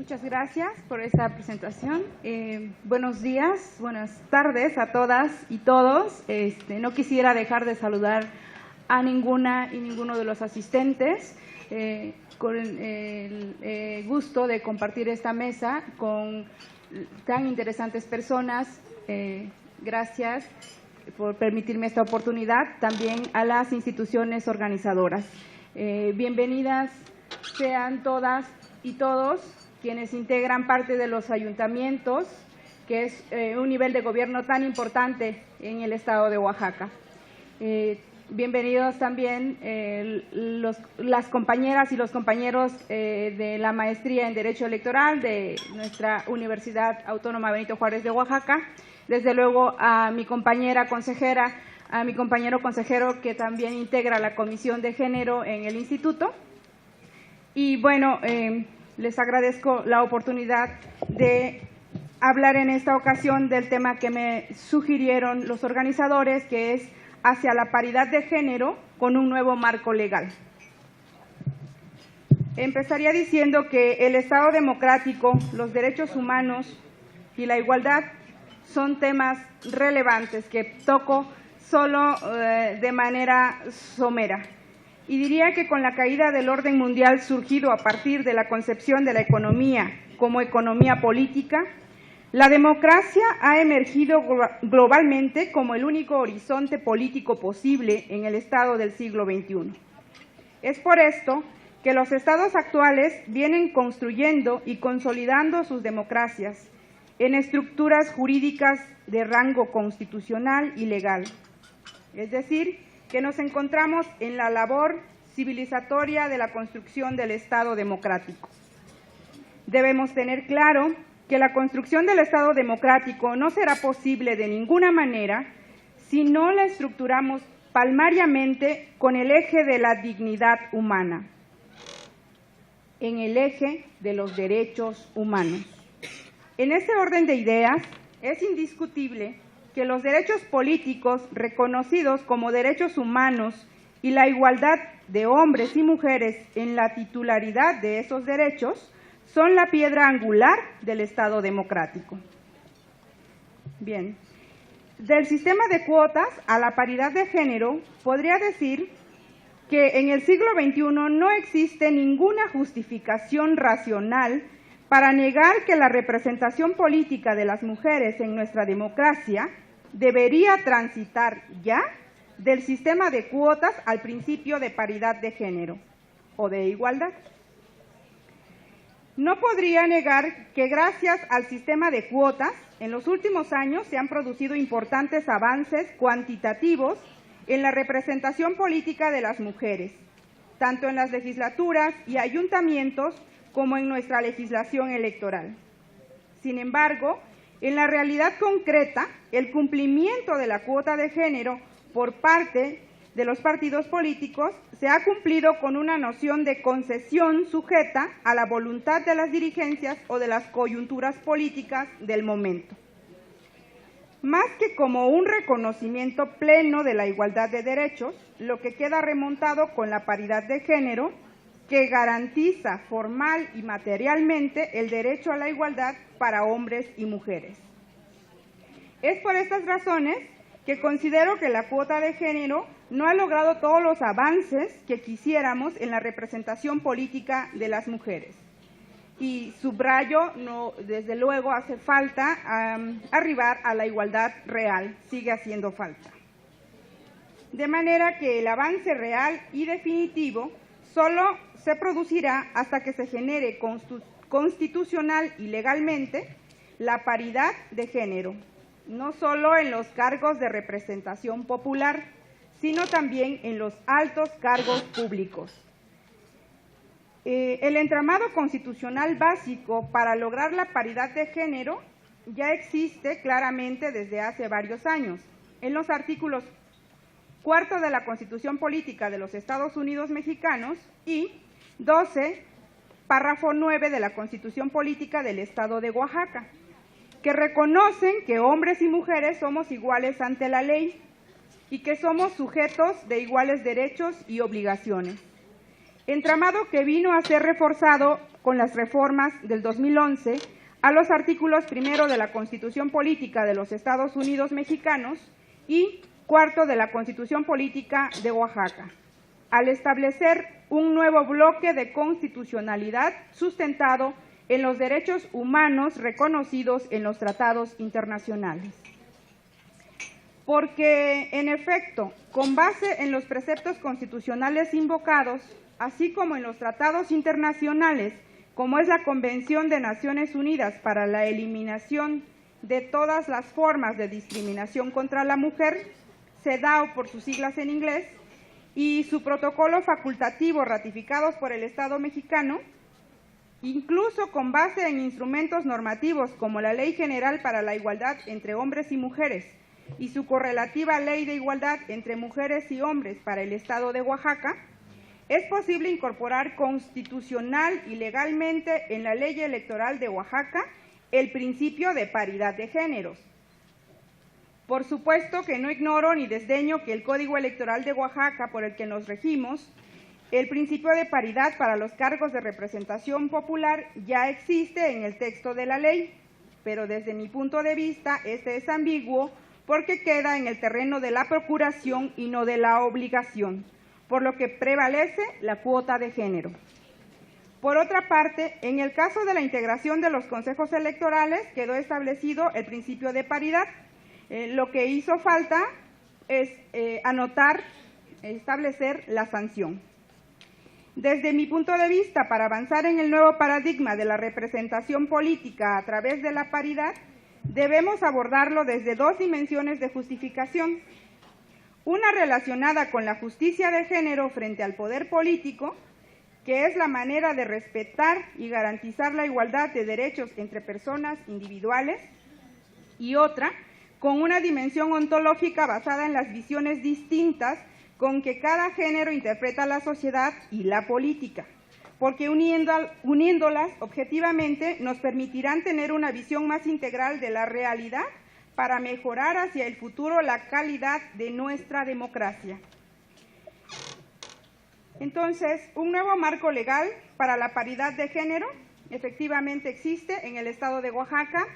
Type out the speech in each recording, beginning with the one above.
Muchas gracias por esta presentación. Buenos días, buenas tardes a todas y todos. No quisiera dejar de saludar a ninguna y ninguno de los asistentes, con el gusto de compartir esta mesa con tan interesantes personas. Gracias por permitirme esta oportunidad, también a las instituciones organizadoras. Bienvenidas sean todas y todos quienes integran parte de los ayuntamientos, que es un nivel de gobierno tan importante en el estado de Oaxaca. Bienvenidos también las compañeras y los compañeros de la maestría en Derecho Electoral de nuestra Universidad Autónoma Benito Juárez de Oaxaca, desde luego a mi compañera consejera, a mi compañero consejero que también integra la Comisión de Género en el Instituto. Y bueno, les agradezco la oportunidad de hablar en esta ocasión del tema que me sugirieron los organizadores, que es hacia la paridad de género con un nuevo marco legal. Empezaría diciendo que el Estado democrático, los derechos humanos y la igualdad son temas relevantes que toco solo de manera somera. Y diría que con la caída del orden mundial surgido a partir de la concepción de la economía como economía política, la democracia ha emergido globalmente como el único horizonte político posible en el estado del siglo XXI. Es por esto que los estados actuales vienen construyendo y consolidando sus democracias en estructuras jurídicas de rango constitucional y legal. Es decir, que nos encontramos en la labor civilizatoria de la construcción del Estado democrático. Debemos tener claro que la construcción del Estado democrático no será posible de ninguna manera si no la estructuramos palmariamente con el eje de la dignidad humana, en el eje de los derechos humanos. En este orden de ideas, es indiscutible que los derechos políticos reconocidos como derechos humanos y la igualdad de hombres y mujeres en la titularidad de esos derechos son la piedra angular del Estado democrático. Bien, del sistema de cuotas a la paridad de género, podría decir que en el siglo XXI no existe ninguna justificación racional para negar que la representación política de las mujeres en nuestra democracia debería transitar ya del sistema de cuotas al principio de paridad de género o de igualdad. No podría negar que gracias al sistema de cuotas, en los últimos años se han producido importantes avances cuantitativos en la representación política de las mujeres, tanto en las legislaturas y ayuntamientos como en nuestra legislación electoral. Sin embargo, en la realidad concreta, el cumplimiento de la cuota de género por parte de los partidos políticos se ha cumplido con una noción de concesión sujeta a la voluntad de las dirigencias o de las coyunturas políticas del momento. Más que como un reconocimiento pleno de la igualdad de derechos, lo que queda remontado con la paridad de género, que garantiza formal y materialmente el derecho a la igualdad para hombres y mujeres. Es por estas razones que considero que la cuota de género no ha logrado todos los avances que quisiéramos en la representación política de las mujeres. Y subrayo, desde luego hace falta arribar a la igualdad real, sigue haciendo falta. De manera que el avance real y definitivo solo se producirá hasta que se genere constitucional y legalmente la paridad de género, no solo en los cargos de representación popular, sino también en los altos cargos públicos. El entramado constitucional básico para lograr la paridad de género ya existe claramente desde hace varios años. En los artículos 4 de la Constitución Política de los Estados Unidos Mexicanos y 12, párrafo 9 de la Constitución Política del Estado de Oaxaca, que reconocen que hombres y mujeres somos iguales ante la ley y que somos sujetos de iguales derechos y obligaciones. entramado que vino a ser reforzado con las reformas del 2011 a los artículos 1 de la Constitución Política de los Estados Unidos Mexicanos y 4 de la Constitución Política de Oaxaca, al establecer un nuevo bloque de constitucionalidad sustentado en los derechos humanos reconocidos en los tratados internacionales. Porque, en efecto, con base en los preceptos constitucionales invocados, así como en los tratados internacionales, como es la Convención de Naciones Unidas para la eliminación de todas las formas de discriminación contra la mujer, CEDAW por sus siglas en inglés, y su protocolo facultativo ratificados por el Estado mexicano, incluso con base en instrumentos normativos como la Ley General para la Igualdad entre Hombres y Mujeres y su correlativa Ley de Igualdad entre Mujeres y Hombres para el Estado de Oaxaca, es posible incorporar constitucional y legalmente en la Ley Electoral de Oaxaca el principio de paridad de géneros. Por supuesto que no ignoro ni desdeño que el Código Electoral de Oaxaca, por el que nos regimos, el principio de paridad para los cargos de representación popular ya existe en el texto de la ley, pero desde mi punto de vista este es ambiguo porque queda en el terreno de la procuración y no de la obligación, por lo que prevalece la cuota de género. Por otra parte, en el caso de la integración de los consejos electorales quedó establecido el principio de paridad. Lo que hizo falta es establecer la sanción. Desde mi punto de vista, para avanzar en el nuevo paradigma de la representación política a través de la paridad, debemos abordarlo desde dos dimensiones de justificación. Una relacionada con la justicia de género frente al poder político, que es la manera de respetar y garantizar la igualdad de derechos entre personas individuales, y otra, con una dimensión ontológica basada en las visiones distintas con que cada género interpreta la sociedad y la política, porque uniéndolas objetivamente nos permitirán tener una visión más integral de la realidad para mejorar hacia el futuro la calidad de nuestra democracia. Entonces, un nuevo marco legal para la paridad de género efectivamente existe en el Estado de Oaxaca.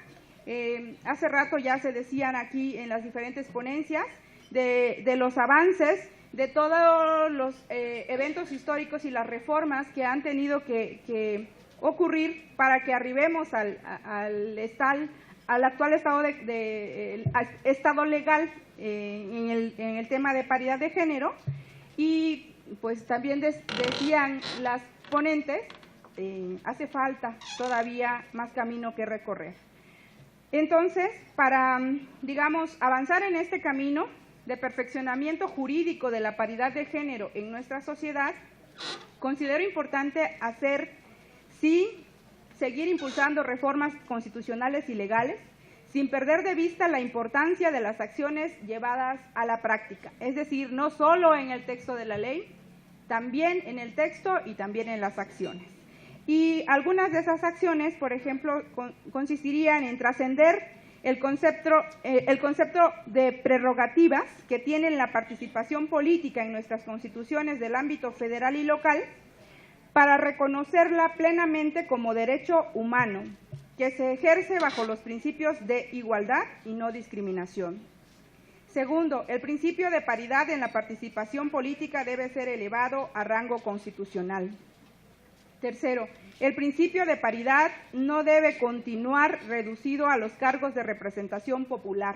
Hace rato ya se decían aquí en las diferentes ponencias de los avances, de todos los eventos históricos y las reformas que han tenido que ocurrir para que arribemos al actual estado legal en el tema de paridad de género. Y pues también decían las ponentes, hace falta todavía más camino que recorrer. Entonces, para, digamos, avanzar en este camino de perfeccionamiento jurídico de la paridad de género en nuestra sociedad, considero importante seguir impulsando reformas constitucionales y legales, sin perder de vista la importancia de las acciones llevadas a la práctica, es decir, no solo en el texto de la ley, también en el texto y también en las acciones. Y algunas de esas acciones, por ejemplo, consistirían en trascender el concepto de prerrogativas que tiene la participación política en nuestras constituciones del ámbito federal y local para reconocerla plenamente como derecho humano, que se ejerce bajo los principios de igualdad y no discriminación. Segundo, el principio de paridad en la participación política debe ser elevado a rango constitucional. Tercero, el principio de paridad no debe continuar reducido a los cargos de representación popular.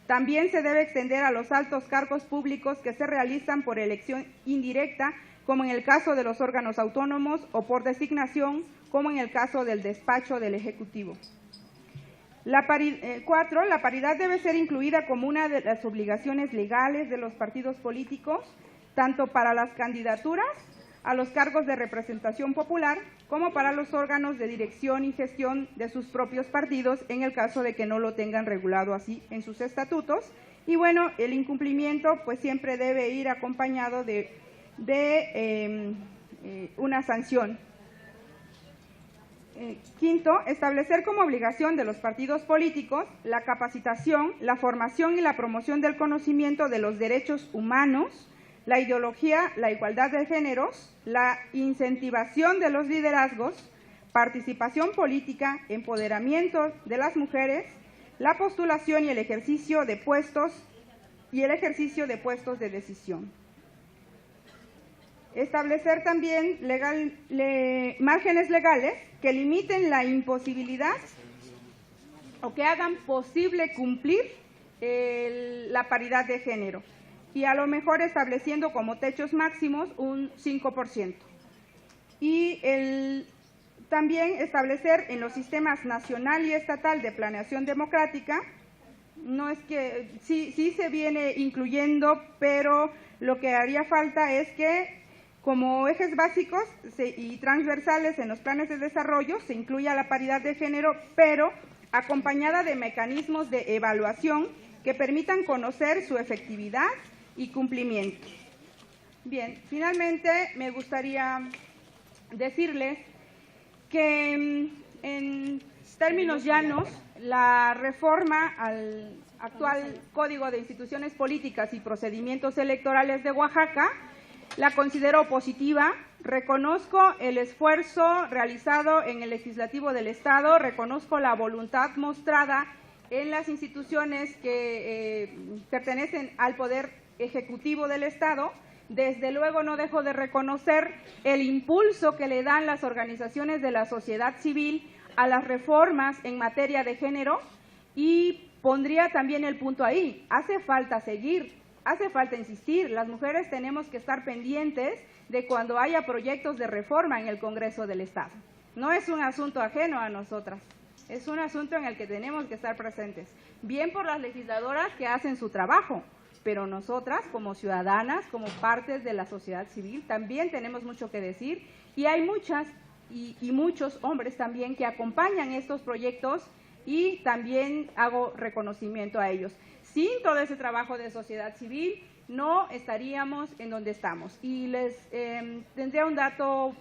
También se debe extender a los altos cargos públicos que se realizan por elección indirecta, como en el caso de los órganos autónomos, o por designación, como en el caso del despacho del Ejecutivo. Cuatro, la paridad debe ser incluida como una de las obligaciones legales de los partidos políticos, tanto para las candidaturas a los cargos de representación popular, como para los órganos de dirección y gestión de sus propios partidos, en el caso de que no lo tengan regulado así en sus estatutos. Y bueno, el incumplimiento pues siempre debe ir acompañado de una sanción. Quinto, establecer como obligación de los partidos políticos la capacitación, la formación y la promoción del conocimiento de los derechos humanos, la ideología, la igualdad de géneros, la incentivación de los liderazgos, participación política, empoderamiento de las mujeres, la postulación y el ejercicio de puestos de decisión. Establecer también márgenes legales que limiten la imposibilidad o que hagan posible cumplir la paridad de género, y a lo mejor estableciendo como techos máximos un 5%. Y también establecer en los sistemas nacional y estatal de planeación democrática, no es que sí se viene incluyendo, pero lo que haría falta es que como ejes básicos y transversales en los planes de desarrollo se incluya la paridad de género, pero acompañada de mecanismos de evaluación que permitan conocer su efectividad y cumplimiento. Bien, finalmente me gustaría decirles que en términos llanos, la reforma al actual Código de Instituciones Políticas y Procedimientos Electorales de Oaxaca la considero positiva. Reconozco el esfuerzo realizado en el Legislativo del Estado, reconozco la voluntad mostrada en las instituciones que pertenecen al Poder Ejecutivo del Estado. Desde luego no dejo de reconocer el impulso que le dan las organizaciones de la sociedad civil a las reformas en materia de género, y pondría también el punto ahí: hace falta seguir, hace falta insistir. Las mujeres tenemos que estar pendientes de cuando haya proyectos de reforma en el Congreso del Estado. No es un asunto ajeno a nosotras, es un asunto en el que tenemos que estar presentes, bien por las legisladoras que hacen su trabajo, pero nosotras como ciudadanas, como partes de la sociedad civil, también tenemos mucho que decir, y hay muchas y muchos hombres también que acompañan estos proyectos, y también hago reconocimiento a ellos. Sin todo ese trabajo de sociedad civil no estaríamos en donde estamos. Y les tendría un dato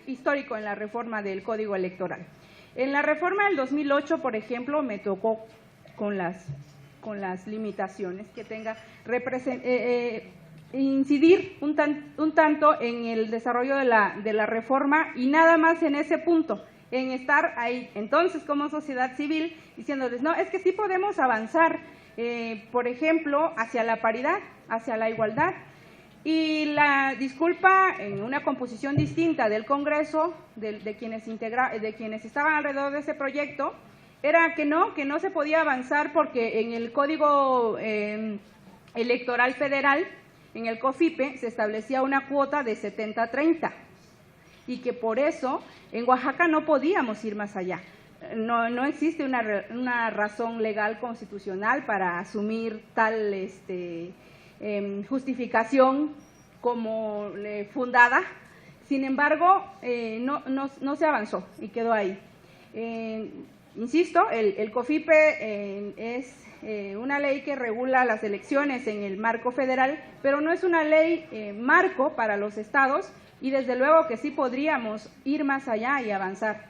histórico en la reforma del Código Electoral. En la reforma del 2008, por ejemplo, me tocó con las limitaciones que tenga incidir un tanto en el desarrollo de la reforma, y nada más en ese punto, en estar ahí. Entonces, como sociedad civil, diciéndoles, no, es que sí podemos avanzar, por ejemplo, hacia la paridad, hacia la igualdad. Y la disculpa en una composición distinta del Congreso, de quienes estaban alrededor de ese proyecto, era que no se podía avanzar porque en el Código Electoral Federal, en el COFIPE, se establecía una cuota de 70-30, y que por eso en Oaxaca no podíamos ir más allá. No existe una razón legal constitucional para asumir tal justificación como fundada. Sin embargo, no se avanzó y quedó ahí. Insisto, el COFIPE es una ley que regula las elecciones en el marco federal, pero no es una ley marco para los estados, y desde luego que sí podríamos ir más allá y avanzar.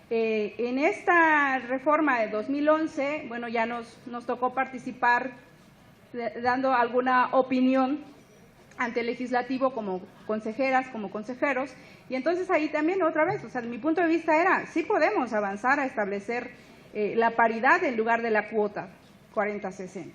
En esta reforma de 2011, bueno, ya nos tocó participar dando alguna opinión ante el legislativo como consejeras, como consejeros, y entonces ahí también otra vez, o sea, mi punto de vista era, sí podemos avanzar a establecer la paridad en lugar de la cuota 40-60.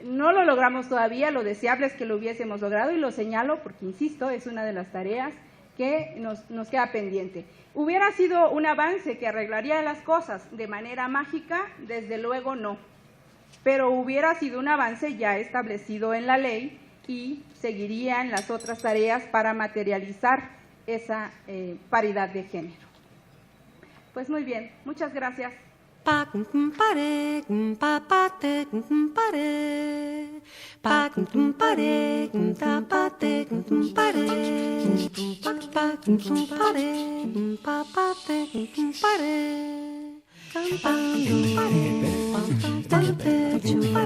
No lo logramos todavía, lo deseable es que lo hubiésemos logrado, y lo señalo porque, insisto, es una de las tareas que nos queda pendiente. ¿Hubiera sido un avance que arreglaría las cosas de manera mágica? Desde luego no, pero hubiera sido un avance ya establecido en la ley, y seguirían las otras tareas para materializar esa paridad de género. Pues muy bien, muchas gracias. Cantando,